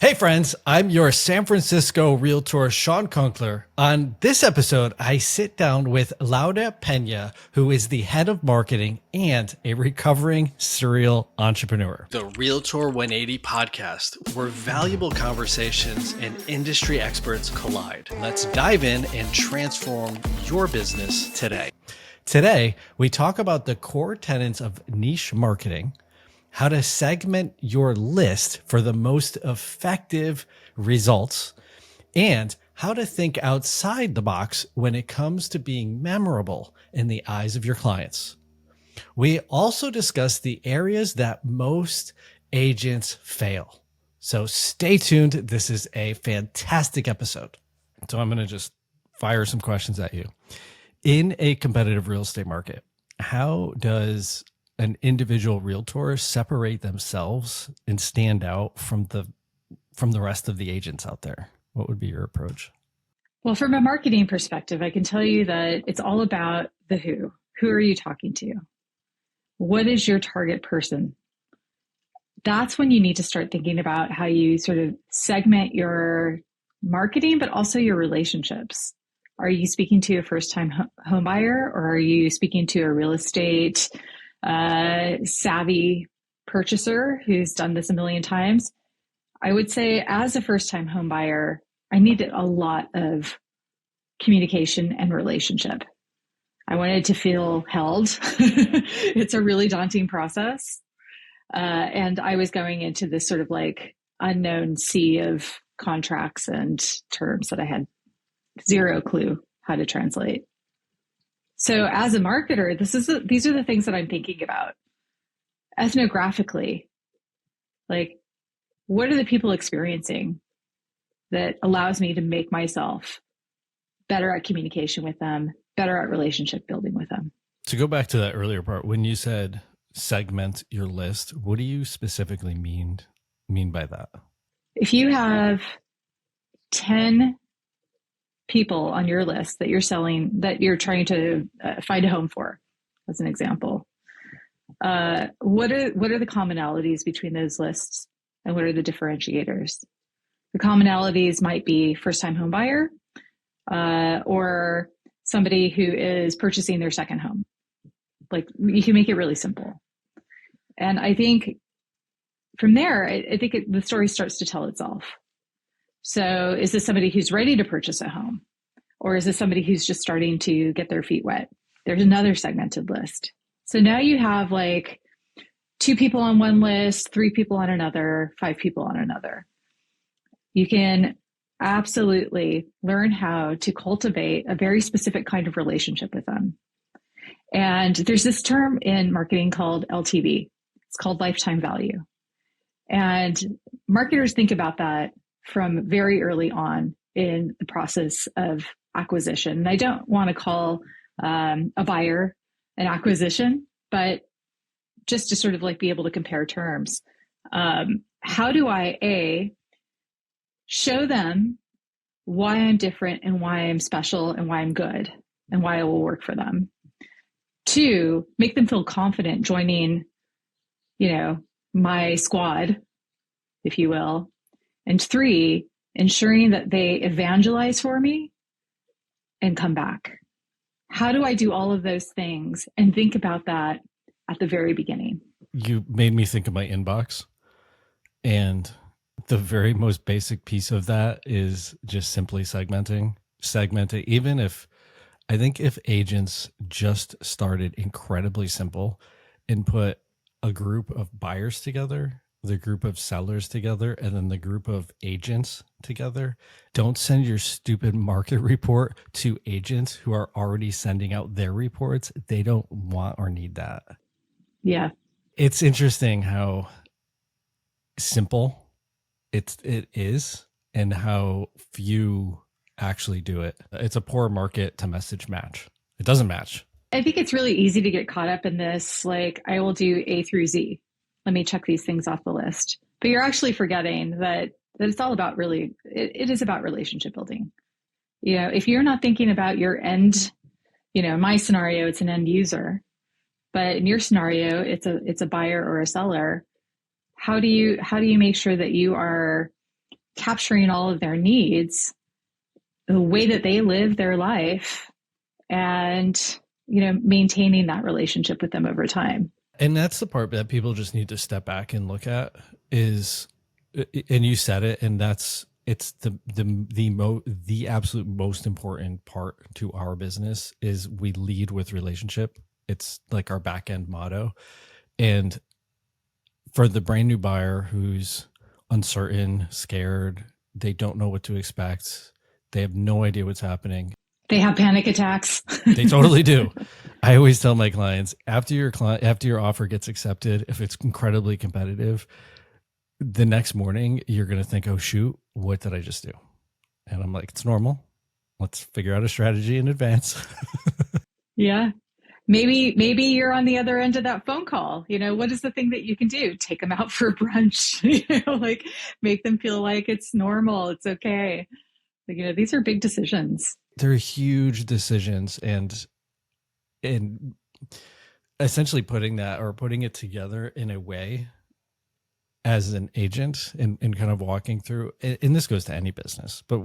Hey friends, I'm your San Francisco Realtor, Shawn Kunkler. On this episode, I sit down with Louda Peña, who is the head of marketing and a recovering serial entrepreneur. The Realtor180 Podcast, where valuable conversations and industry experts collide. Let's dive in and transform your business today. Today, we talk about the core tenets of niche marketing, how to segment your list for the most effective results, and how to think outside the box when it comes to being memorable in the eyes of your clients. We also discuss the areas that most agents fail. So stay tuned. This is a fantastic episode. So I'm going to just fire some questions at you. In a competitive real estate market, how does an individual realtor separate themselves and stand out from the rest of the agents out there? What would be your approach? Well, from a marketing perspective, I can tell you that it's all about the who. Who are you talking to? What is your target person? That's when you need to start thinking about how you sort of segment your marketing, but also your relationships. Are you speaking to a first-time home buyer, or are you speaking to a real estate savvy purchaser who's done this a million times? I would say as a first-time home buyer, I needed a lot of communication and relationship. I wanted to feel held. It's a really daunting process. And I was going into this sort of like unknown sea of contracts and terms that I had zero clue how to translate. So as a marketer, these are the things that I'm thinking about. Ethnographically, like, what are the people experiencing that allows me to make myself better at communication with them, better at relationship building with them? To go back to that earlier part, when you said segment your list, what do you specifically mean by that? If you have 10 people on your list that you're selling, that you're trying to find a home for, as an example, what are the commonalities between those lists, and what are the differentiators? The commonalities might be first-time home buyer, or somebody who is purchasing their second home. Like, you can make it really simple. And I think from there, I think the story starts to tell itself. So is this somebody who's ready to purchase a home? Or is this somebody who's just starting to get their feet wet? There's another segmented list. So now you have like 2 people on one list, 3 people on another, 5 people on another. You can absolutely learn how to cultivate a very specific kind of relationship with them. And there's this term in marketing called LTV. It's called lifetime value. And marketers think about that from very early on in the process of acquisition. And I don't want to call a buyer an acquisition, but just to sort of like be able to compare terms. How do I, show them why I'm different and why I'm special and why I'm good and why I will work for them? 2, make them feel confident joining, my squad, if you will. And 3, ensuring that they evangelize for me and come back. How do I do all of those things and think about that at the very beginning? You made me think of my inbox, and the very most basic piece of that is just simply segmenting. Even if agents just started incredibly simple and put a group of buyers together, the group of sellers together, and then the group of agents together. Don't send your stupid market report to agents who are already sending out their reports. They don't want or need that. Yeah. It's interesting how simple it is and how few actually do it. It's a poor market to message match. It doesn't match. I think it's really easy to get caught up in this, like, I will do A through Z. Let me check these things off the list. But you're actually forgetting that it's all about it is about relationship building. If you're not thinking about your end, in my scenario, it's an end user, but in your scenario, it's a buyer or a seller. How do you make sure that you are capturing all of their needs, the way that they live their life, and, maintaining that relationship with them over time. And that's the part that people just need to step back and look at is, and you said it, and it's the absolute most important part to our business is we lead with relationship. It's like our back end motto. And for the brand new buyer who's uncertain, scared, they don't know what to expect, they have no idea what's happening. They have panic attacks. They totally do. I always tell my clients, after your offer gets accepted, if it's incredibly competitive, the next morning you're going to think, oh shoot, what did I just do? And I'm like, it's normal. Let's figure out a strategy in advance. Yeah. Maybe you're on the other end of that phone call. What is the thing that you can do? Take them out for brunch, like make them feel like it's normal. It's okay. Like, these are big decisions. They're huge decisions, and essentially putting it together in a way as an agent and kind of walking through, and this goes to any business, but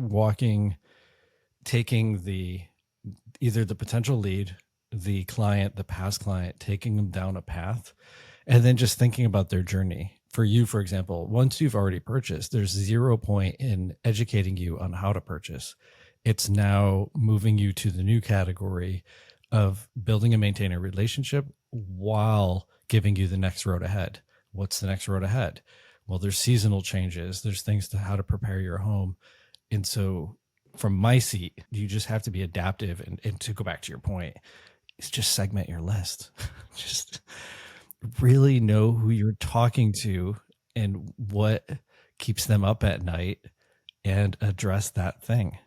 taking either the potential lead, the client, the past client, taking them down a path, and then just thinking about their journey. For you, for example, once you've already purchased, there's 0 point in educating you on how to purchase. It's now moving you to the new category of building and maintaining a relationship while giving you the next road ahead. What's the next road ahead? Well, there's seasonal changes. There's things to how to prepare your home. And so from my seat, you just have to be adaptive. And to go back to your point, it's just segment your list. Just really know who you're talking to and what keeps them up at night and address that thing.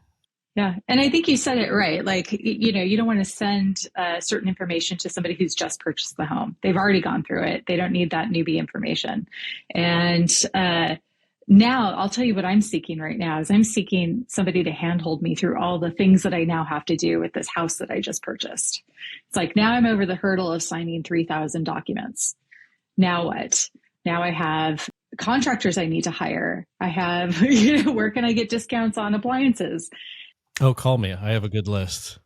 Yeah. And I think you said it right. Like, you don't want to send certain information to somebody who's just purchased the home. They've already gone through it. They don't need that newbie information. And now I'll tell you what I'm seeking right now is I'm seeking somebody to handhold me through all the things that I now have to do with this house that I just purchased. It's like, now I'm over the hurdle of signing 3,000 documents. Now what? Now I have contractors I need to hire. I have, where can I get discounts on appliances? Oh, call me. I have a good list.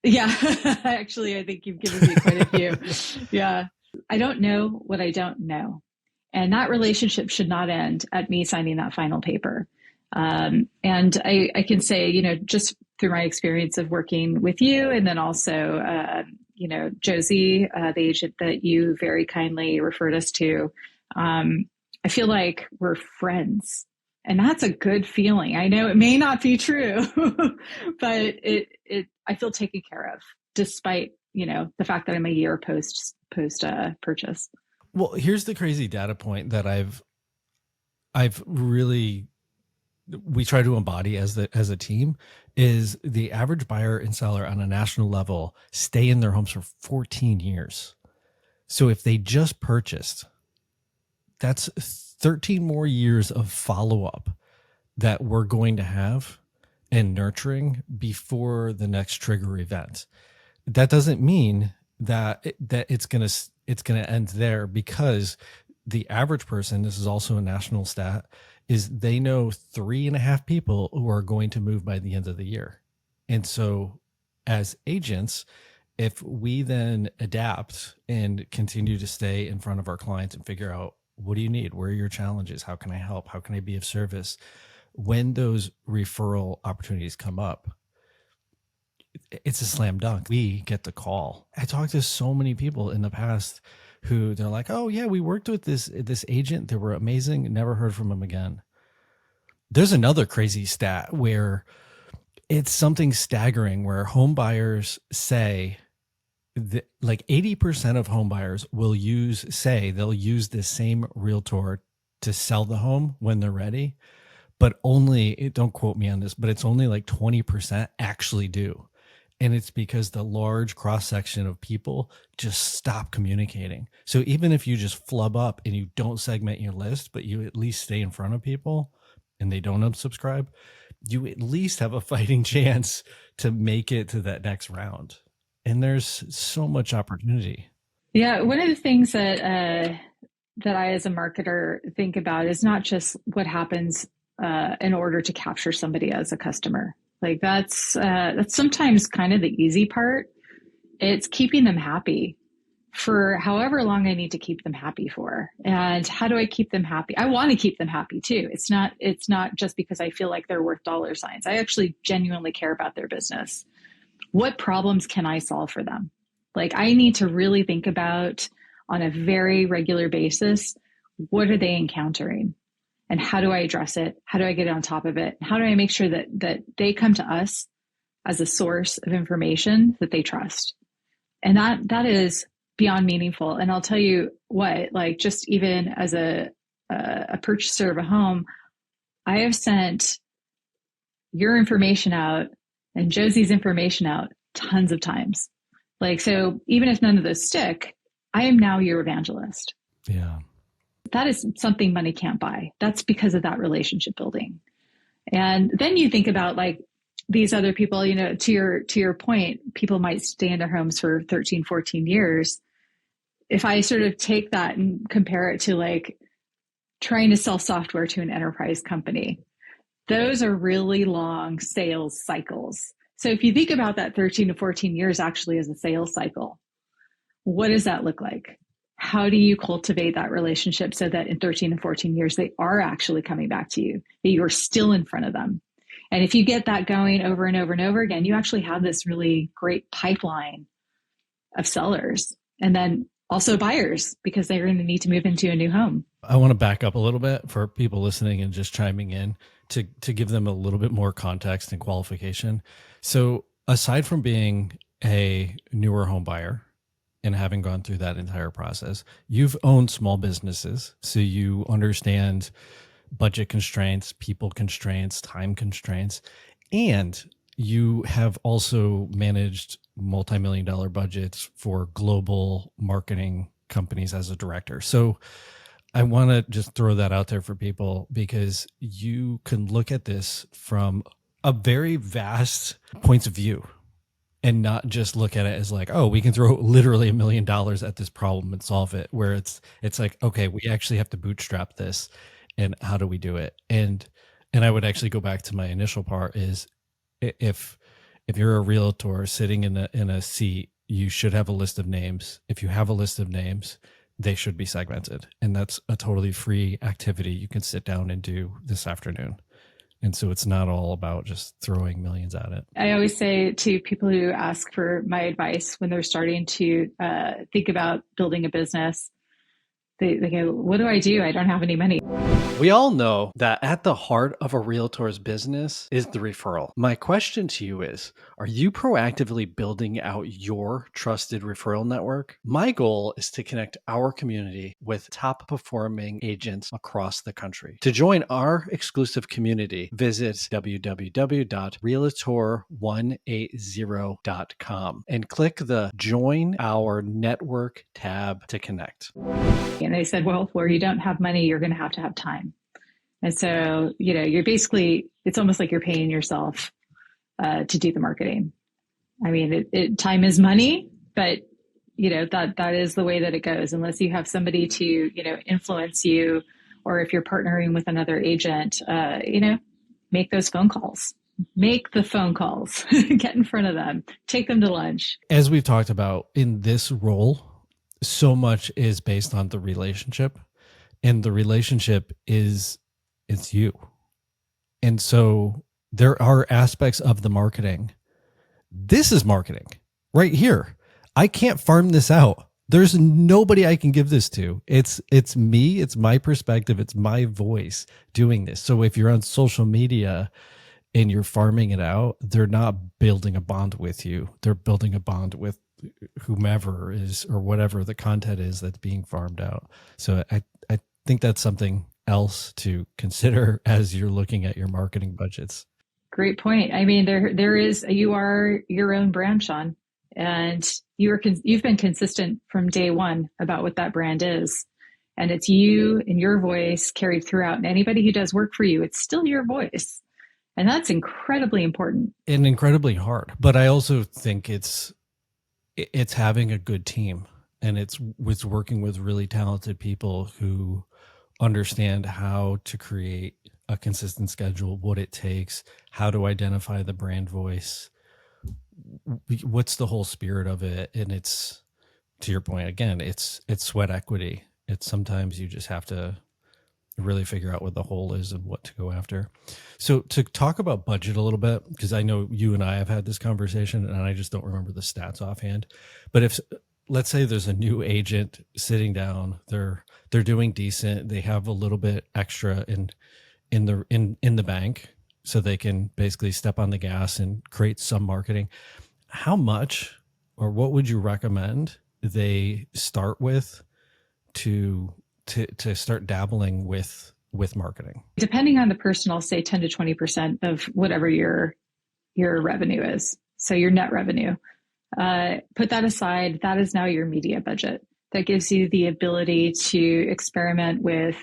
Yeah. Actually, I think you've given me quite a few. Yeah. I don't know what I don't know. And that relationship should not end at me signing that final paper. And I can say, just through my experience of working with you, and then also, Josie, the agent that you very kindly referred us to, I feel like we're friends. And that's a good feeling. I know it may not be true, but I feel taken care of, despite, the fact that I'm a year post purchase. Well, here's the crazy data point that I've really, we try to embody as a team, is the average buyer and seller on a national level stay in their homes for 14 years. So if they just purchased, that's 13 more years of follow-up that we're going to have and nurturing before the next trigger event. That doesn't mean that it's going to end there, because the average person, this is also a national stat, is they know 3.5 people who are going to move by the end of the year. And so as agents, if we then adapt and continue to stay in front of our clients and figure out, what do you need? Where are your challenges? How can I help? How can I be of service? When those referral opportunities come up, it's a slam dunk. We get the call. I talked to so many people in the past who they're like, oh yeah, we worked with this agent. They were amazing. Never heard from them again. There's another crazy stat where it's something staggering where home buyers say that like 80% of home buyers will they'll use the same realtor to sell the home when they're ready, but don't quote me on this, but it's only like 20% actually do. And it's because the large cross section of people just stop communicating. So even if you just flub up and you don't segment your list, but you at least stay in front of people and they don't unsubscribe, you at least have a fighting chance to make it to that next round. And there's so much opportunity. Yeah. One of the things that I, as a marketer, think about is not just what happens in order to capture somebody as a customer. Like that's sometimes kind of the easy part. It's keeping them happy for however long I need to keep them happy for. And how do I keep them happy? I want to keep them happy too. It's not just because I feel like they're worth dollar signs. I actually genuinely care about their business. What problems can I solve for them? Like I need to really think about on a very regular basis, what are they encountering? And how do I address it? How do I get on top of it? How do I make sure that they come to us as a source of information that they trust? And that is beyond meaningful. And I'll tell you what, like just even as a purchaser of a home, I have sent your information out and Josie's information out tons of times. Like, so even if none of those stick, I am now your evangelist. Yeah. That is something money can't buy. That's because of that relationship building. And then you think about like these other people, to your point, people might stay in their homes for 13, 14 years. If I sort of take that and compare it to like trying to sell software to an enterprise company, those are really long sales cycles. So if you think about that 13 to 14 years actually as a sales cycle, what does that look like? How do you cultivate that relationship so that in 13 and 14 years, they are actually coming back to you, that you're still in front of them? And if you get that going over and over and over again, you actually have this really great pipeline of sellers and then also buyers, because they're going to need to move into a new home. I want to back up a little bit for people listening and just chiming in to give them a little bit more context and qualification. So aside from being a newer home buyer and having gone through that entire process, you've owned small businesses. So you understand budget constraints, people constraints, time constraints, and you have also managed multi-million-dollar budgets for global marketing companies as a director. So I want to just throw that out there for people because you can look at this from a very vast points of view and not just look at it as like, oh, we can throw literally $1 million at this problem and solve it, where it's like, okay, we actually have to bootstrap this, and how do we do it? And I would actually go back to my initial part is if you're a realtor sitting in a seat, you should have a list of names. If you have a list of names, they should be segmented. And that's a totally free activity you can sit down and do this afternoon. And so it's not all about just throwing millions at it. I always say to people who ask for my advice when they're starting to think about building a business, they go, what do? I don't have any money. We all know that at the heart of a realtor's business is the referral. My question to you is, are you proactively building out your trusted referral network? My goal is to connect our community with top performing agents across the country. To join our exclusive community, visit www.Realtor180.com and click the Join Our Network tab to connect. And they said, well, where you don't have money, you're going to have time. And so, you're basically, it's almost like you're paying yourself to do the marketing. I mean, time is money, but that is the way that it goes. Unless you have somebody to, influence you, or if you're partnering with another agent, make those phone calls. Make the phone calls, get in front of them, take them to lunch. As we've talked about in this role, so much is based on the relationship, and the relationship it's you. And so there are aspects of the marketing. This is marketing right here. I can't farm this out. There's nobody I can give this to. It's me. It's my perspective. It's my voice doing this. So if you're on social media and you're farming it out, they're not building a bond with you. They're building a bond with whomever is, or whatever the content is that's being farmed out. So I think that's something else to consider as you're looking at your marketing budgets. Great point. I mean, there is, you are your own brand, Shawn, and you've been consistent from day one about what that brand is. And it's you and your voice carried throughout. And anybody who does work for you, it's still your voice. And that's incredibly important. And incredibly hard. But I also think it's having a good team, and it's working with really talented people who understand how to create a consistent schedule, what it takes, how to identify the brand voice, what's the whole spirit of it. And it's, to your point, again, it's sweat equity. It's sometimes you just have to really figure out what the whole is and what to go after. So to talk about budget a little bit, because I know you and I have had this conversation and I just don't remember the stats offhand, but if, let's say there's a new agent sitting down, they're doing decent, they have a little bit extra in the bank, so they can basically step on the gas and create some marketing. How much, or what would you recommend they start with to start dabbling with marketing? Depending on the person, I'll say 10 to 20% of whatever your revenue is. So your net revenue. Put that aside. That is now your media budget. That gives you the ability to experiment with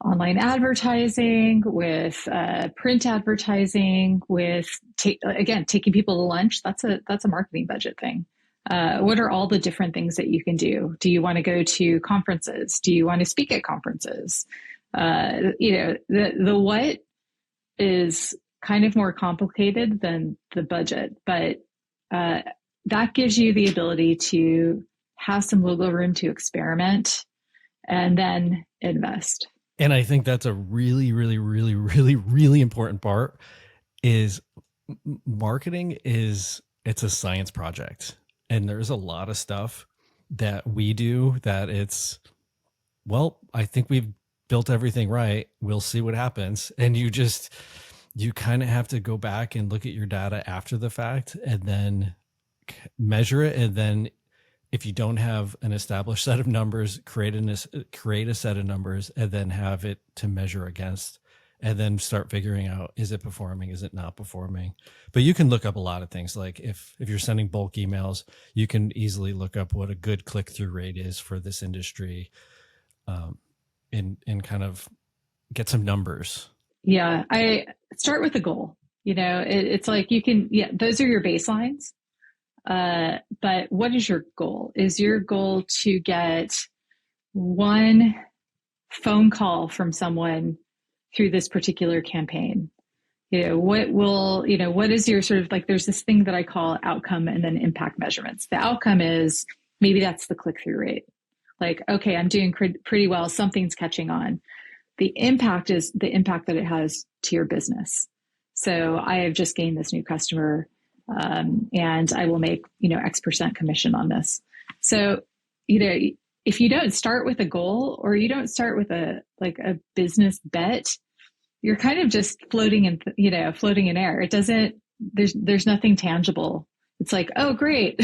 online advertising, with print advertising, with taking people to lunch. That's a marketing budget thing. What are all the different things that you can do? Do you want to go to conferences? Do you want to speak at conferences? The what is kind of more complicated than the budget, but that gives you the ability to have some wiggle room to experiment and then invest. And I think that's a really, really, really, really, really important part. Is marketing it's a science project. And there's a lot of stuff that we do that it's, well, I think we've built everything right. We'll see what happens. And you kind of have to go back and look at your data after the fact and then measure it. And then if you don't have an established set of numbers, create a set of numbers and then have it to measure against, and then start figuring out, is it performing? Is it not performing? But you can look up a lot of things. Like if you're sending bulk emails, you can easily look up what a good click-through rate is for this industry, and kind of get some numbers. Yeah. I start with a goal. It's like those are your baselines. But what is your goal? Is your goal to get one phone call from someone through this particular campaign? What is your sort of like, there's this thing that I call outcome and then impact measurements. The outcome is maybe that's the click-through rate. Like, okay, I'm doing pretty well. Something's catching on. The impact is the impact that it has to your business. So I have just gained this new customer, and I will make, X% commission on this. So, if you don't start with a goal or you don't start with a business bet, you're kind of just floating in air. It doesn't, there's nothing tangible. It's like, oh, great.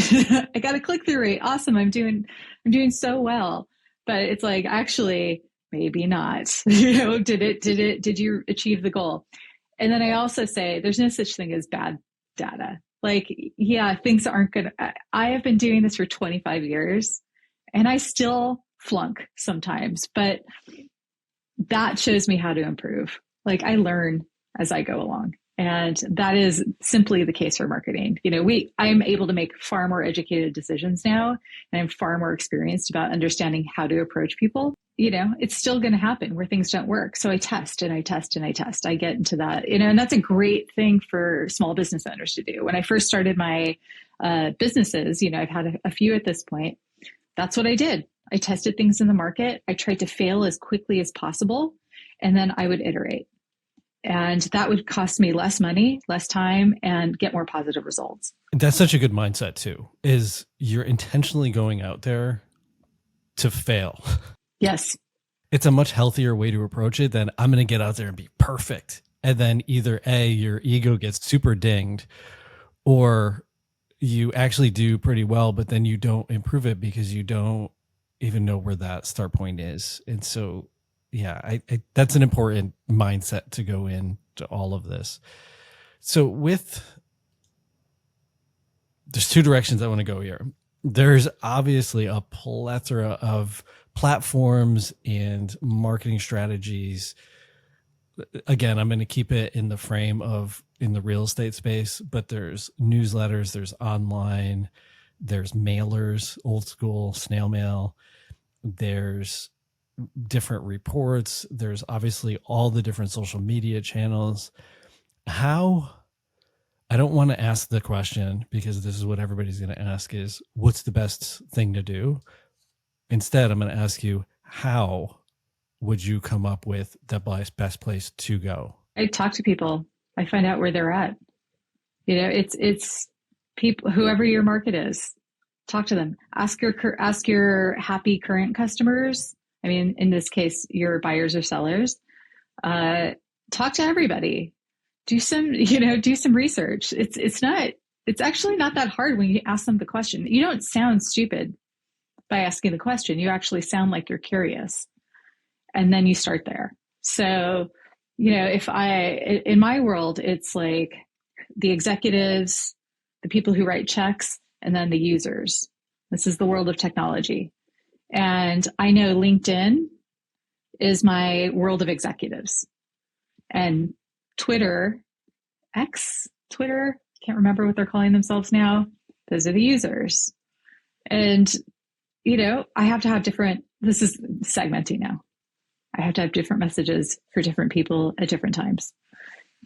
I got a click-through rate. Awesome. I'm doing so well, but it's like, actually, maybe not. Did you achieve the goal? And then I also say there's no such thing as bad data. Like, yeah, things aren't good. I have been doing this for 25 years and I still flunk sometimes, but that shows me how to improve. Like, I learn as I go along. And that is simply the case for marketing. I'm able to make far more educated decisions now, and I'm far more experienced about understanding how to approach people. It's still going to happen where things don't work. So I test and I test and I test. I get into that, and that's a great thing for small business owners to do. When I first started my businesses, I've had a few at this point. That's what I did. I tested things in the market. I tried to fail as quickly as possible, and then I would iterate. And that would cost me less money, less time, and get more positive results. That's such a good mindset too, is you're intentionally going out there to fail. Yes. It's a much healthier way to approach it than I'm going to get out there and be perfect. And then either A, your ego gets super dinged, or you actually do pretty well, but then you don't improve it because you don't even know where that start point is. And so, yeah, I that's an important mindset to go into all of this. So there's two directions I want to go here. There's obviously a plethora of platforms and marketing strategies. Again, I'm going to keep it in the frame of in the real estate space, but there's newsletters, there's online, there's mailers, old school snail mail. There's different reports. There's obviously all the different social media channels. I don't want to ask the question because this is what everybody's going to ask is what's the best thing to do? Instead, I'm going to ask you, how would you come up with the best place to go? I talk to people. I find out where they're at. It's people, whoever your market is, talk to them. Ask your happy current customers. I mean, in this case, your buyers or sellers. Talk to everybody. Do some research. It's actually not that hard when you ask them the question. You don't sound stupid by asking the question. You actually sound like you're curious. And then you start there. So, in my world, it's like the executives, the people who write checks, and then the users. This is the world of technology. And I know LinkedIn is my world of executives. And Twitter, can't remember what they're calling themselves now. Those are the users. And, I have to have this is segmenting now. I have to have different messages for different people at different times.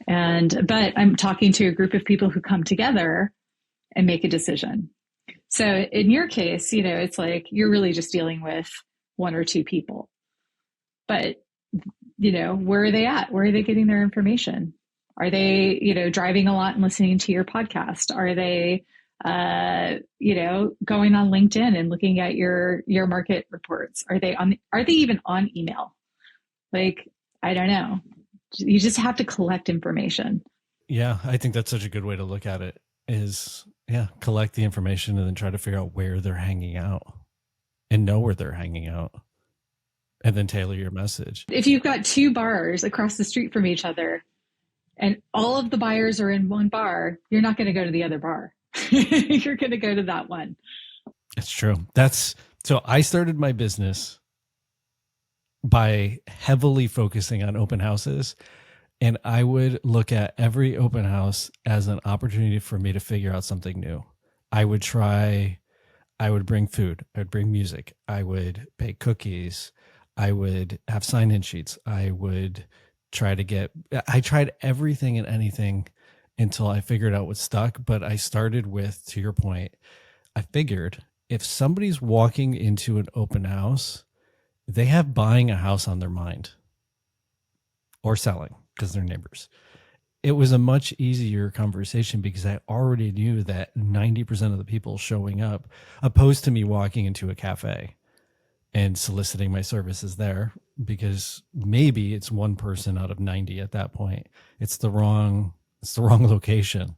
But I'm talking to a group of people who come together and make a decision. So in your case, it's like you're really just dealing with one or two people. But, where are they at? Where are they getting their information? Are they, driving a lot and listening to your podcast? Are they, going on LinkedIn and looking at your market reports? Are they even on email? Like, I don't know. You just have to collect information. Yeah, I think that's such a good way to look at it is, collect the information and then try to figure out where they're hanging out and know where they're hanging out and then tailor your message. If you've got two bars across the street from each other and all of the buyers are in one bar, you're not going to go to the other bar. You're going to go to that one. It's true. So I started my business by heavily focusing on open houses. And I would look at every open house as an opportunity for me to figure out something new. I would bring food. I would bring music. I would bake cookies. I would have sign-in sheets. I tried everything and anything until I figured out what stuck. But I started with, to your point, I figured if somebody's walking into an open house, they have buying a house on their mind or selling because they're neighbors. It was a much easier conversation because I already knew that 90% of the people showing up, opposed to me walking into a cafe and soliciting my services there, because maybe it's one person out of 90 at that point. It's the wrong location.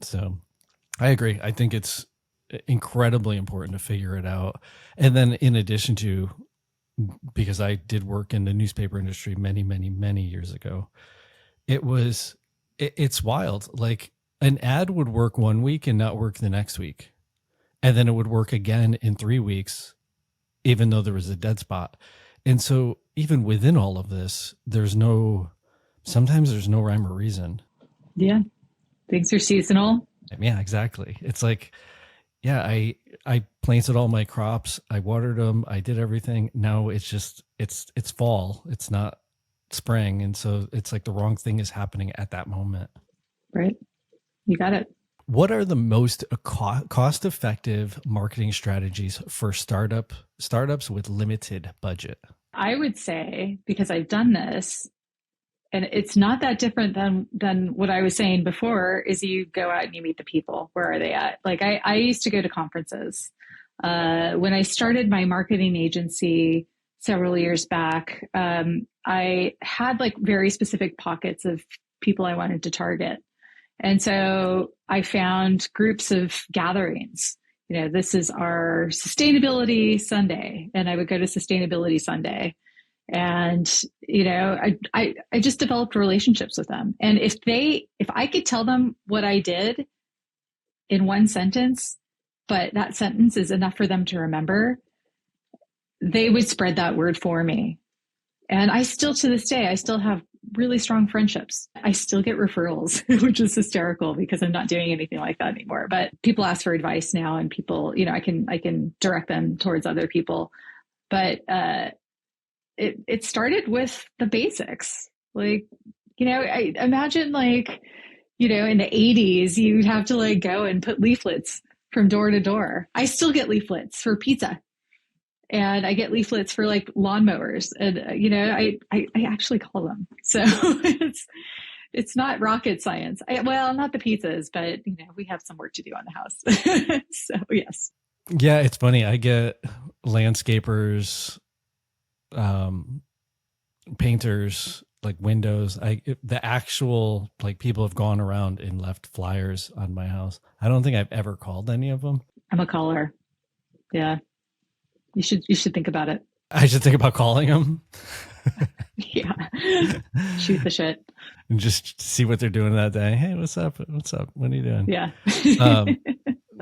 So I agree. I think it's incredibly important to figure it out. And then in addition to, because I did work in the newspaper industry many, many, many years ago, it's wild. Like an ad would work one week and not work the next week. And then it would work again in 3 weeks, even though there was a dead spot. And so even within all of this, sometimes there's no rhyme or reason. Yeah. Things are seasonal. Yeah, exactly. It's like, I planted all my crops. I watered them. I did everything. Now it's just, it's fall. It's not spring. And so it's like the wrong thing is happening at that moment. Right. You got it. What are the most cost-effective marketing strategies for startups with limited budget? I would say, because I've done this, and it's not that different than what I was saying before, is you go out and you meet the people. Where are they at? Like I used to go to conferences. When I started my marketing agency several years back, I had like very specific pockets of people I wanted to target. And so I found groups of gatherings. This is our Sustainability Sunday. And I would go to Sustainability Sunday. And, I just developed relationships with them. And if I could tell them what I did in one sentence, but that sentence is enough for them to remember, they would spread that word for me. And to this day, I still have really strong friendships. I still get referrals, which is hysterical because I'm not doing anything like that anymore. But people ask for advice now, and people, I can direct them towards other people. But it started with the basics. Like, I imagine like, in the 80s, you'd have to like go and put leaflets from door to door. I still get leaflets for pizza, and I get leaflets for like lawnmowers, and I actually call them. So it's not rocket science. Well, not the pizzas, but we have some work to do on the house. So yes. Yeah, it's funny. I get landscapers, painters, like windows. The actual like people have gone around and left flyers on my house. I don't think I've ever called any of them. I'm a caller. Yeah. You should think about it. I should think about calling them. Yeah. Shoot the shit. And just see what they're doing that day. Hey, what's up? What's up? What are you doing? Yeah.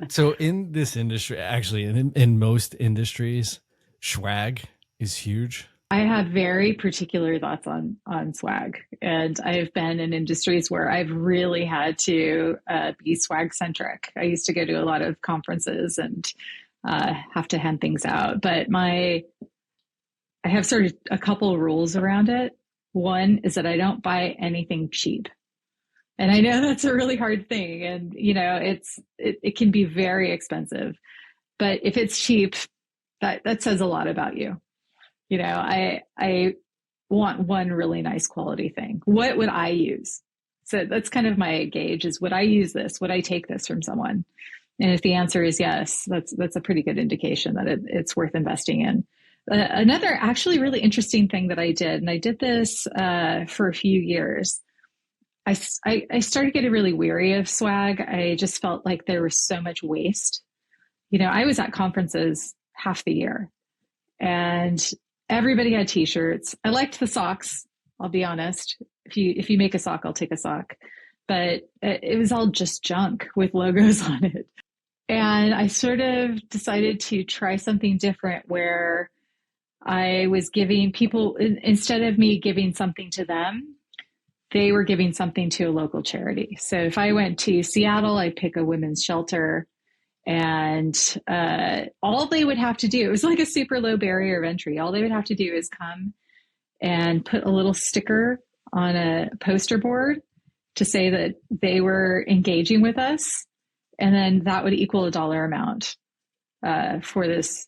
So in this industry, actually, in most industries, swag is huge. I have very particular thoughts on swag, and I've been in industries where I've really had to be swag centric. I used to go to a lot of conferences and have to hand things out, but I have sort of a couple of rules around it. One is that I don't buy anything cheap. And I know that's a really hard thing. And, it can be very expensive, but if it's cheap, that says a lot about you. I want one really nice quality thing. What would I use? So that's kind of my gauge is, would I use this? Would I take this from someone? And if the answer is yes, that's a pretty good indication that it's worth investing in. Another actually really interesting thing that I did, and I did this for a few years. I started getting really weary of swag. I just felt like there was so much waste. I was at conferences half the year, and everybody had t-shirts. I liked the socks. I'll be honest. If you make a sock, I'll take a sock. But it was all just junk with logos on it. And I sort of decided to try something different where I was giving people, instead of me giving something to them, they were giving something to a local charity. So if I went to Seattle, I'd pick a women's shelter, and all they would have to do, it was like a super low barrier of entry. All they would have to do is come and put a little sticker on a poster board to say that they were engaging with us. And then that would equal a dollar amount for this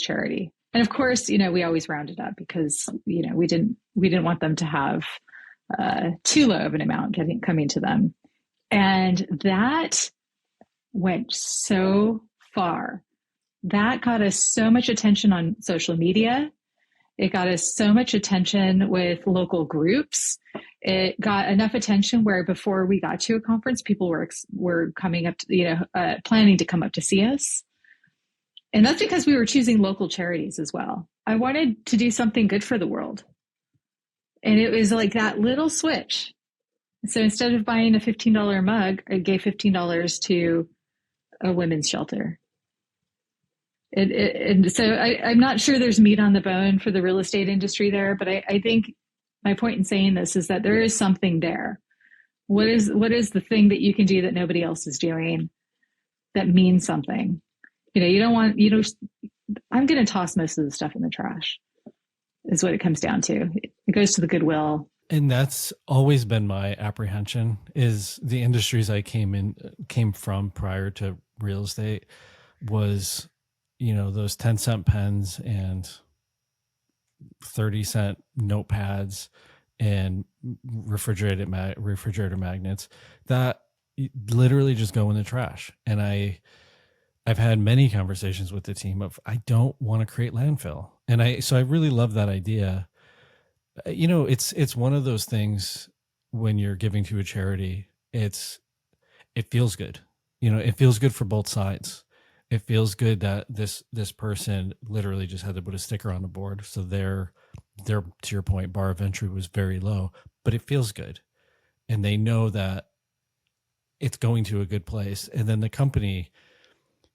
charity. And of course, we always rounded up because, we didn't want them to have too low of an amount coming to them. And that went so far. That got us so much attention on social media. It got us so much attention with local groups. It got enough attention where before we got to a conference, people were coming up to, planning to come up to see us. And that's because we were choosing local charities as well. I wanted to do something good for the world. And it was like that little switch. So instead of buying a $15 mug, I gave $15 to a women's shelter. And so I'm not sure there's meat on the bone for the real estate industry there, but I think my point in saying this is that there is something there. What is the thing that you can do that nobody else is doing that means something? You don't want, I'm going to toss most of the stuff in the trash is what it comes down to. It goes to the Goodwill. And that's always been my apprehension is the industries I came from prior to real estate was, those 10-cent pens and 30-cent notepads and refrigerator magnets that literally just go in the trash. And I've had many conversations with the team of, I don't want to create landfill. And so I really love that idea. It's one of those things when you're giving to a charity, it feels good. It feels good for both sides. It feels good that this person literally just had to put a sticker on the board. So their, to your point, bar of entry was very low, but it feels good. And they know that it's going to a good place. And then the company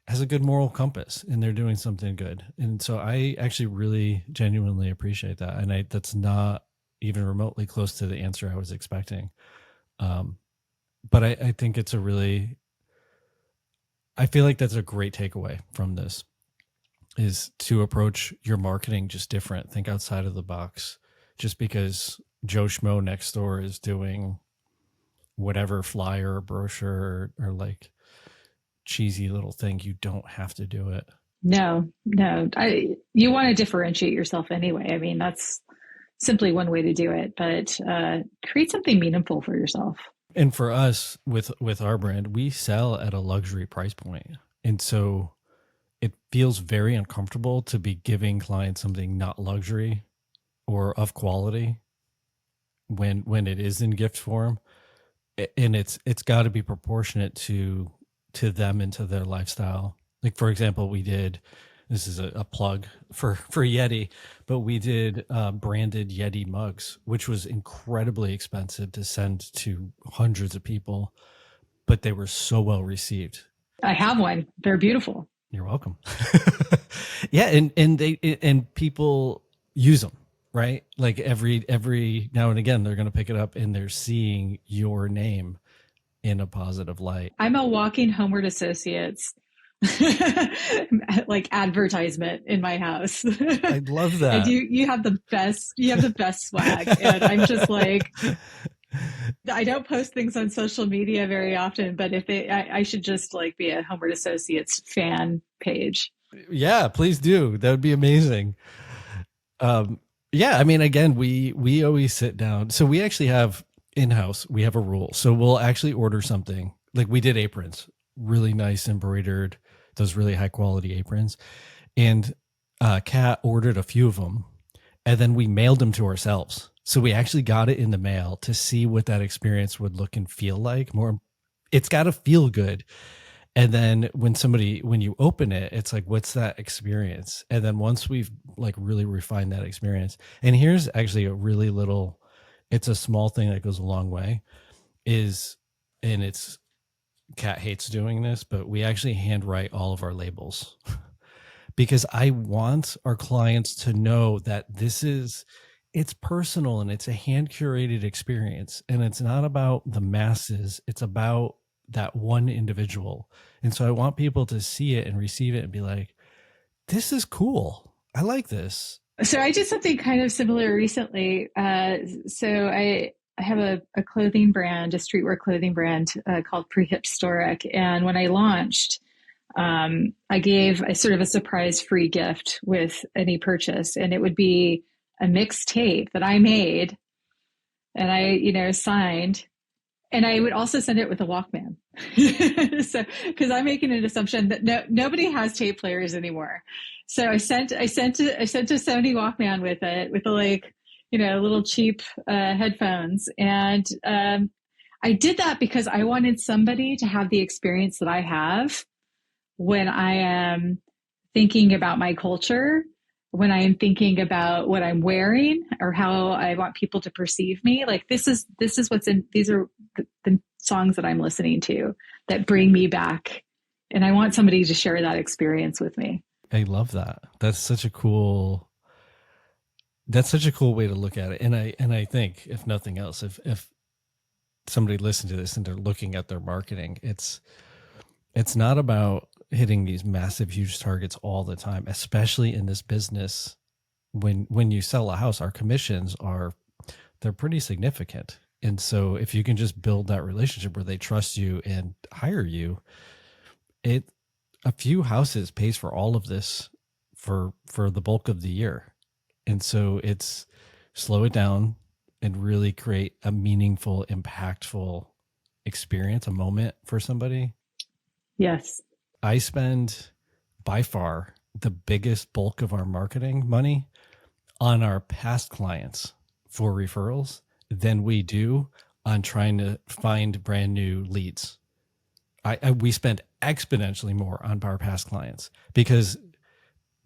has a good moral compass and they're doing something good. And so I actually really genuinely appreciate that. And that's not even remotely close to the answer I was expecting. But I think it's I feel like that's a great takeaway from this. is to approach your marketing just different. Think outside of the box. Just because Joe Schmo next door is doing whatever flyer or brochure or like cheesy little thing, you don't have to do it. No. You want to differentiate yourself anyway. I mean, that's simply one way to do it, but create something meaningful for yourself. And for us with our brand, we sell at a luxury price point. And so it feels very uncomfortable to be giving clients something not luxury or of quality when it is in gift form. And it's got to be proportionate to them and to their lifestyle. Like, for example, we did, this is a plug for Yeti, but we did branded Yeti mugs, which was incredibly expensive to send to hundreds of people, but they were so well received. I have one. They're beautiful. You're welcome. Yeah. And people use them, right? Like every now and again, they're going to pick it up and they're seeing your name in a positive light. I'm a walking Homeward Associates like advertisement in my house. I love that. And you have the best swag. And I'm just like, I don't post things on social media very often, but if I should just like be a Homeward Associates fan page. Yeah, please do. That would be amazing. Yeah, I mean, again, we always sit down. So we actually have in-house, we have a rule. So we'll actually order something. Like we did aprons, really nice embroidered, those really high quality aprons. And Kat ordered a few of them and then we mailed them to ourselves. So we actually got it in the mail to see what that experience would look and feel like. It's got to feel good. And then when you open it, it's like, what's that experience? And then once we've like really refined that experience, and here's actually a really little, it's a small thing that goes a long way and it's, Kat hates doing this, but we actually handwrite all of our labels because I want our clients to know that it's personal and it's a hand curated experience. And it's not about the masses. It's about that one individual. And so I want people to see it and receive it and be like, this is cool. I like this. So I did something kind of similar recently. So I have a clothing brand, a streetwear clothing brand called Prehistoric. And when I launched, I gave a sort of a surprise free gift with any purchase. And it would be a mixtape that I made and I, signed. And I would also send it with a Walkman. So, because I'm making an assumption that nobody has tape players anymore. So I sent a Sony Walkman with it, with little cheap headphones. And I did that because I wanted somebody to have the experience that I have when I am thinking about my culture, when I am thinking about what I'm wearing or how I want people to perceive me. Like this is what's in, these are the songs that I'm listening to that bring me back. And I want somebody to share that experience with me. I love that. That's such a cool way to look at it. And I think if nothing else, if somebody listened to this and they're looking at their marketing, it's not about hitting these massive, huge targets all the time, especially in this business. When you sell a house, our commissions they're pretty significant. And so if you can just build that relationship where they trust you and hire you, a few houses pays for all of this for the bulk of the year. And so it's slow it down and really create a meaningful, impactful experience, a moment for somebody. Yes. I spend by far the biggest bulk of our marketing money on our past clients for referrals than we do on trying to find brand new leads. We spend exponentially more on our past clients because,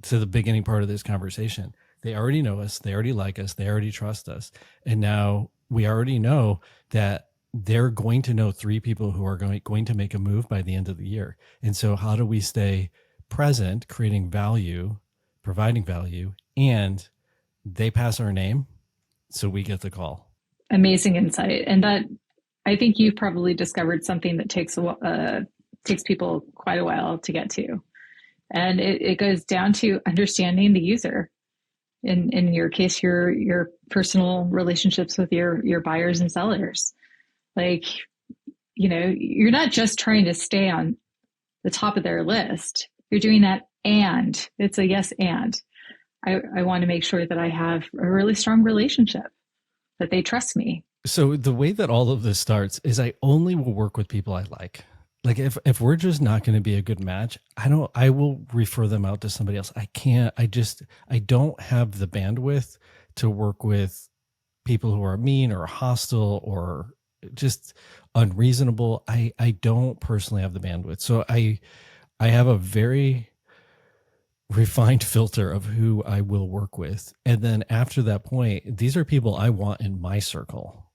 to the beginning part of this conversation, they already know us, they already like us, they already trust us. And now we already know that they're going to know 3 people who are going to make a move by the end of the year. And so how do we stay present, creating value, providing value, and they pass our name so we get the call? Amazing insight. And that, I think you've probably discovered something that takes people quite a while to get to. And it goes down to understanding the user. In your case, your personal relationships with your buyers and sellers. Like, you're not just trying to stay on the top of their list. You're doing that, and it's a yes and. I want to make sure that I have a really strong relationship, that they trust me. So the way that all of this starts is I only will work with people I like. Like if we're just not going to be a good match, I will refer them out to somebody else. I don't have the bandwidth to work with people who are mean or hostile or just unreasonable. I don't personally have the bandwidth. So I have a very refined filter of who I will work with. And then after that point, these are people I want in my circle.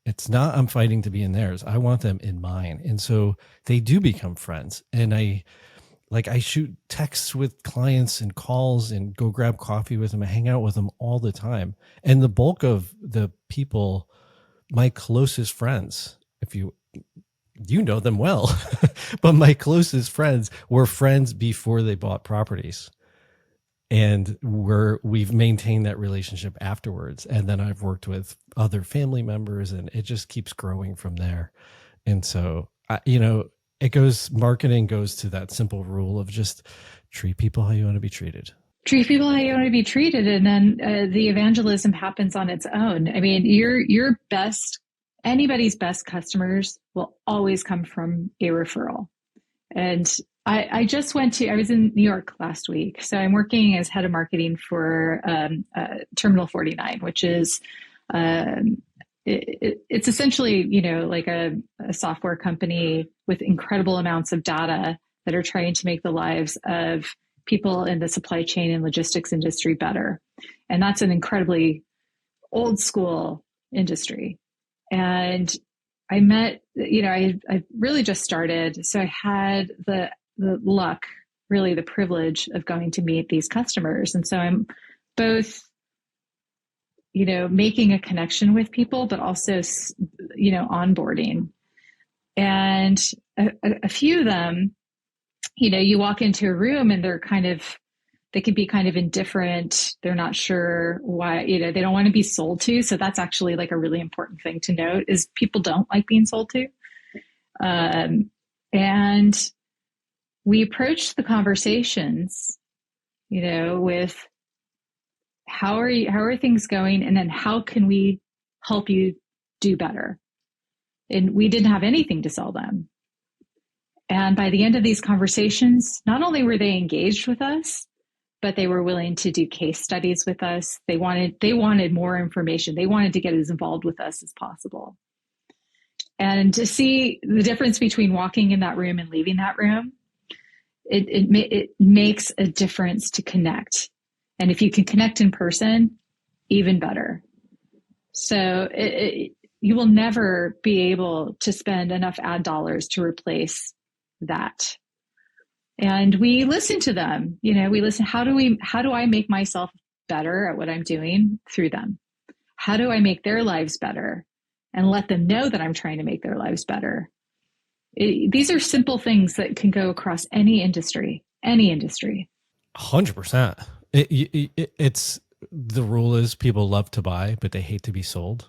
It's not I'm fighting to be in theirs. I want them in mine. And so they do become friends. And I shoot texts with clients and calls and go grab coffee with them. I hang out with them all the time. And the bulk of the people, my closest friends, if you know them well, but my closest friends were friends before they bought properties. And we've maintained that relationship afterwards. And then I've worked with other family members and it just keeps growing from there. And so, marketing goes to that simple rule of just treat people how you want to be treated. Treat people how you want to be treated. And then the evangelism happens on its own. I mean, anybody's best customers will always come from a referral. And I was in New York last week. So I'm working as head of marketing for Terminal 49, which is, it's essentially, like a software company with incredible amounts of data that are trying to make the lives of people in the supply chain and logistics industry better. And that's an incredibly old school industry. And I met, I really just started. So I had the luck, really the privilege of going to meet these customers. And so I'm both, making a connection with people, but also, onboarding. And a few of them, you walk into a room and they can be kind of indifferent. They're not sure why, they don't want to be sold to. So that's actually like a really important thing to note is people don't like being sold to. And we approached the conversations, with how are things going? And then how can we help you do better? And we didn't have anything to sell them. And by the end of these conversations, not only were they engaged with us, but they were willing to do case studies with us. They wanted more information. They wanted to get as involved with us as possible. And to see the difference between walking in that room and leaving that room, it makes a difference to connect. And if you can connect in person, even better. So you will never be able to spend enough ad dollars to replace that. And we listen to them. We listen. How do I make myself better at what I'm doing through them? How do I make their lives better and let them know that I'm trying to make their lives better? These are simple things that can go across any industry. 100%. It's the rule is people love to buy, but they hate to be sold.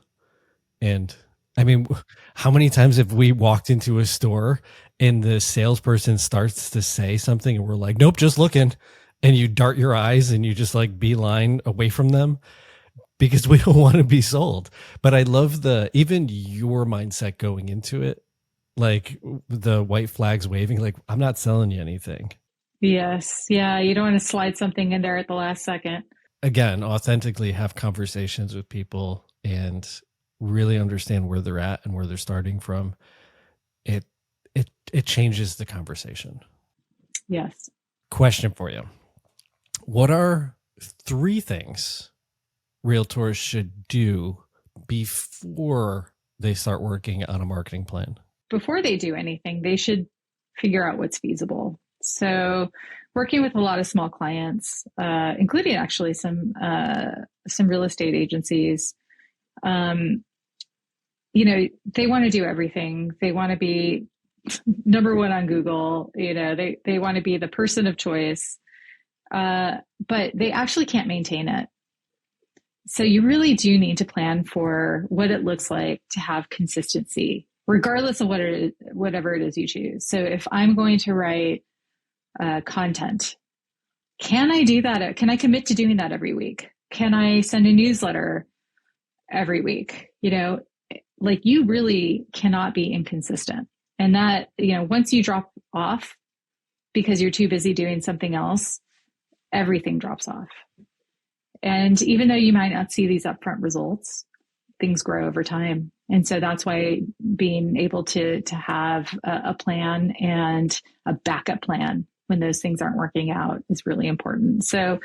And I mean, how many times have we walked into a store and the salesperson starts to say something and we're like, nope, just looking. And you dart your eyes and you just like beeline away from them because we don't want to be sold. But I love even your mindset going into it, like the white flags waving, like I'm not selling you anything. Yes. Yeah. You don't want to slide something in there at the last second. Again, authentically have conversations with people and really understand where they're at and where they're starting from. It changes the conversation. Yes. Question for you. What are 3 things realtors should do before they start working on a marketing plan? Before they do anything, they should figure out what's feasible. So working with a lot of small clients, including actually some real estate agencies, they want to do everything. They want to be number one on Google. They want to be the person of choice, but they actually can't maintain it. So you really do need to plan for what it looks like to have consistency, regardless of whatever it is you choose. So if I'm going to write content, can I do that? Can I commit to doing that every week? Can I send a newsletter every week? You really cannot be inconsistent. And that, once you drop off because you're too busy doing something else, everything drops off. And even though you might not see these upfront results, things grow over time. And so that's why being able to have a plan and a backup plan when those things aren't working out is really important. So,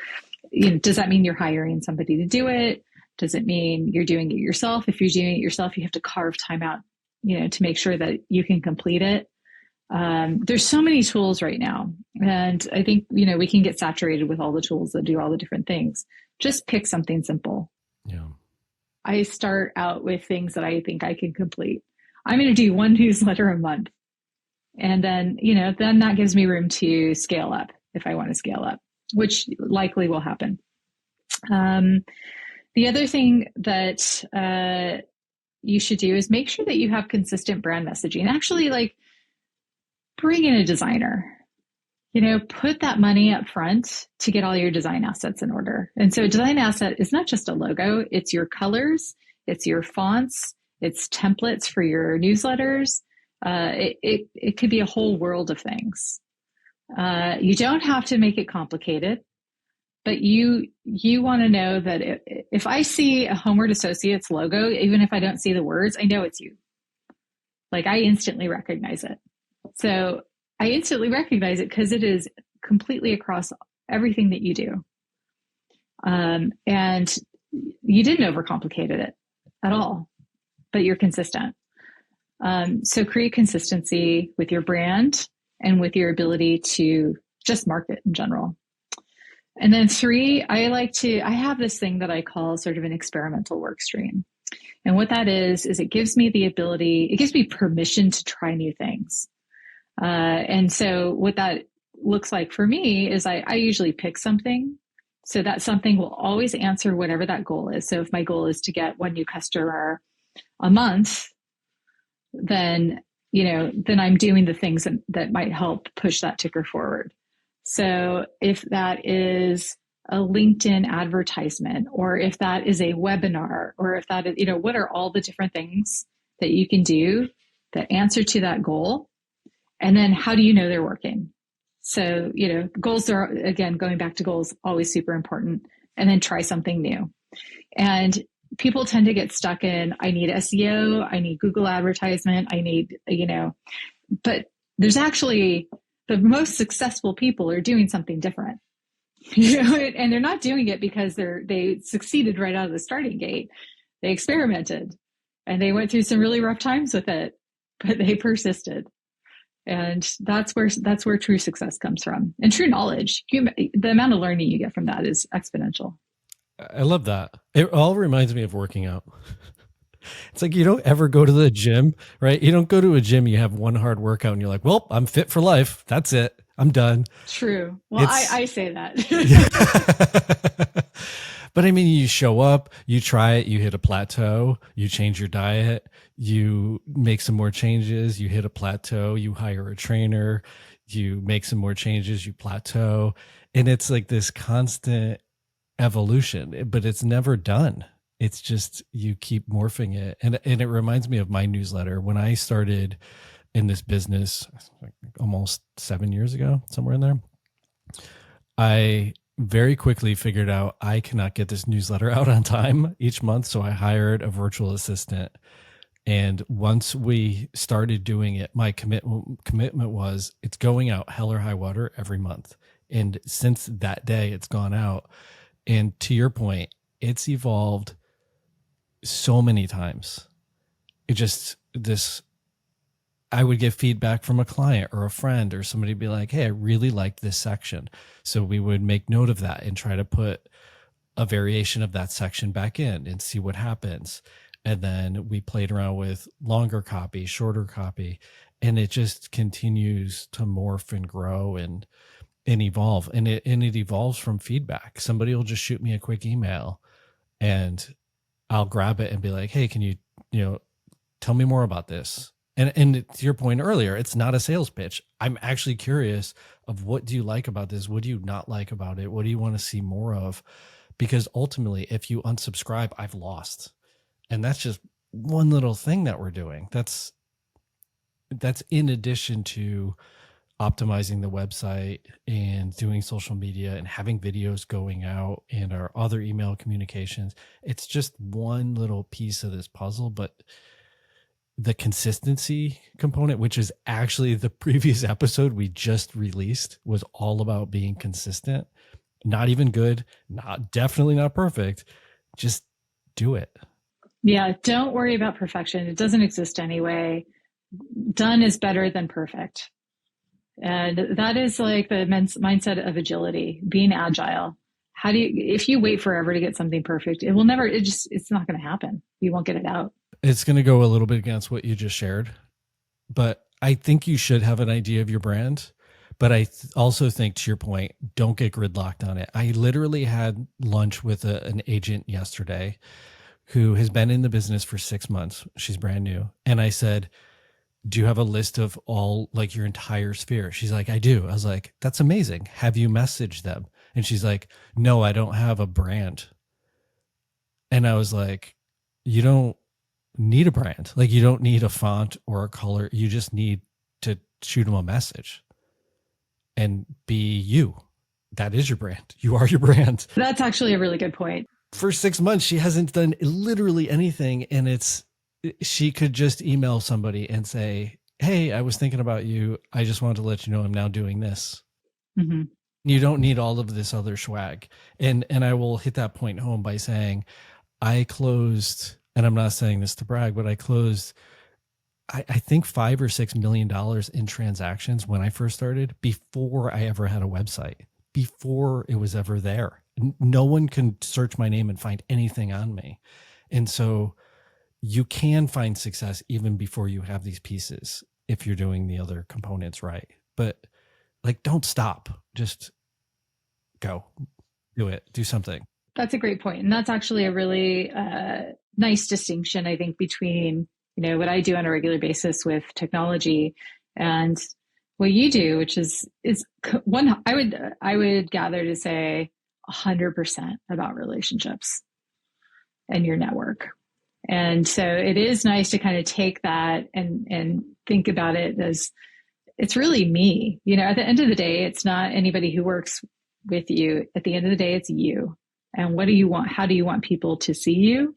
does that mean you're hiring somebody to do it? Does it mean you're doing it yourself? If you're doing it yourself, you have to carve time out, to make sure that you can complete it. There's so many tools right now. And I think, we can get saturated with all the tools that do all the different things. Just pick something simple. Yeah. I start out with things that I think I can complete. I'm going to do one newsletter a month. And then, then that gives me room to scale up if I want to scale up, which likely will happen. The other thing that you should do is make sure that you have consistent brand messaging. Actually, bring in a designer. Put that money up front to get all your design assets in order. And so a design asset is not just a logo, it's your colors, it's your fonts, it's templates for your newsletters. It could be a whole world of things. You don't have to make it complicated, but you want to know that if I see a Homeward Associates logo, even if I don't see the words, I know it's you. I instantly recognize it. So I instantly recognize it because it is completely across everything that you do. And you didn't overcomplicate it at all, but you're consistent. So create consistency with your brand and with your ability to just market in general. And then 3, I have this thing that I call sort of an experimental work stream. And what that is it gives me permission to try new things. And so what that looks like for me is I usually pick something. So that something will always answer whatever that goal is. So if my goal is to get one new customer a month, then I'm doing the things that might help push that ticker forward. So if that is a LinkedIn advertisement, or if that is a webinar, or if that is, what are all the different things that you can do that answer to that goal? And then how do you know they're working? So, goals are, again, going back to goals, always super important. And then try something new. And people tend to get stuck in, I need SEO, I need Google advertisement, I need, but there's actually the most successful people are doing something different, and they're not doing it because they succeeded right out of the starting gate. They experimented and they went through some really rough times with it, but they persisted. And that's where true success comes from, and true knowledge. The amount of learning you get from that is exponential. I love that. It all reminds me of working out. It's like you don't ever go to the gym, right? You don't go to a gym, you have one hard workout and you're like, well, I'm fit for life. That's it. I'm done. True. Well, I say that. But I mean, you show up, you try it, you hit a plateau, you change your diet, you make some more changes, you hit a plateau, you hire a trainer, you make some more changes, you plateau. And it's like this constant evolution, but it's never done. It's just you keep morphing it. And it reminds me of my newsletter. When I started in this business almost 7 years ago, somewhere in there, I very quickly figured out I cannot get this newsletter out on time each month. So I hired a virtual assistant. And once we started doing it, my commitment was it's going out hell or high water every month. And since that day, it's gone out. And to your point, it's evolved so many times. I would get feedback from a client or a friend or somebody be like, hey, I really liked this section. So we would make note of that and try to put a variation of that section back in and see what happens. And then we played around with longer copy, shorter copy. and it just continues to morph and grow and evolve. And it evolves from feedback. Somebody will just shoot me a quick email and I'll grab it and be like, hey, can you tell me more about this? And to your point earlier, it's not a sales pitch. I'm actually curious of, what do you like about this? What do you not like about it? What do you want to see more of? Because ultimately, if you unsubscribe, I've lost. And that's just one little thing that we're doing. That's in addition to optimizing the website and doing social media and having videos going out and our other email communications. It's just one little piece of this puzzle, but the consistency component, which is actually the previous episode we just released, was all about being consistent. Not even good, definitely not perfect. Just do it. Yeah. Don't worry about perfection. It doesn't exist anyway. Done is better than perfect. And that is like the mindset of agility, being agile. If you wait forever to get something perfect, it's not going to happen. You won't get it out. It's going to go a little bit against what you just shared, but I think you should have an idea of your brand. But I also think, to your point, don't get gridlocked on it. I literally had lunch with an agent yesterday who has been in the business for 6 months. She's brand new. And I said, do you have a list of all, like, your entire sphere? She's like, I do. I was like, that's amazing. Have you messaged them? And she's like, no, I don't have a brand. And I was like, you don't need a brand. Like, you don't need a font or a color. You just need to shoot them a message and be you. That is your brand. You are your brand. That's actually a really good point. For 6 months, she hasn't done literally anything. And she could just email somebody and say, hey, I was thinking about you. I just wanted to let you know I'm now doing this. Mm-hmm. You don't need all of this other swag. And I will hit that point home by saying, I closed, and I'm not saying this to brag, but I closed, I think $5 or $6 million in transactions when I first started, before I ever had a website, before it was ever there. No one can search my name and find anything on me. And so you can find success even before you have these pieces, if you're doing the other components right. But, like, don't stop. Just go. Do it. Do something. That's a great point. And that's actually a really nice distinction, I think, between, what I do on a regular basis with technology and what you do, which is one, I would gather to say 100% about relationships and your network. And so it is nice to kind of take that and think about it as, it's really me. At the end of the day, it's not anybody who works with you. At the end of the day, it's you. And what do you want? How do you want people to see you?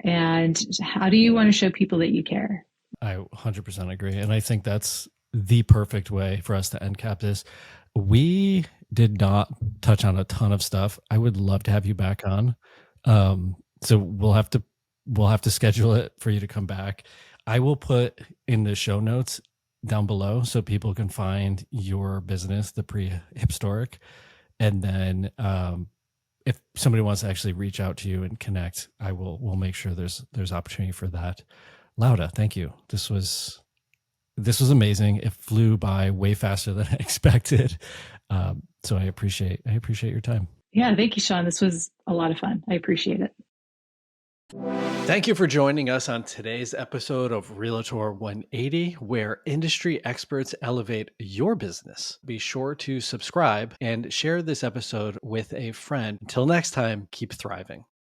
And how do you want to show people that you care? I 100% agree. And I think that's the perfect way for us to end cap this. We did not touch on a ton of stuff. I would love to have you back on. So we'll have to schedule it for you to come back. I will put in the show notes down below so people can find your business, the Prehistoric. And then if somebody wants to actually reach out to you and connect, we'll make sure there's opportunity for that. Louda, thank you. This was amazing. It flew by way faster than I expected. So I appreciate your time. Yeah, thank you, Shawn. This was a lot of fun. I appreciate it. Thank you for joining us on today's episode of Realtor 180, where industry experts elevate your business. Be sure to subscribe and share this episode with a friend. Until next time, keep thriving.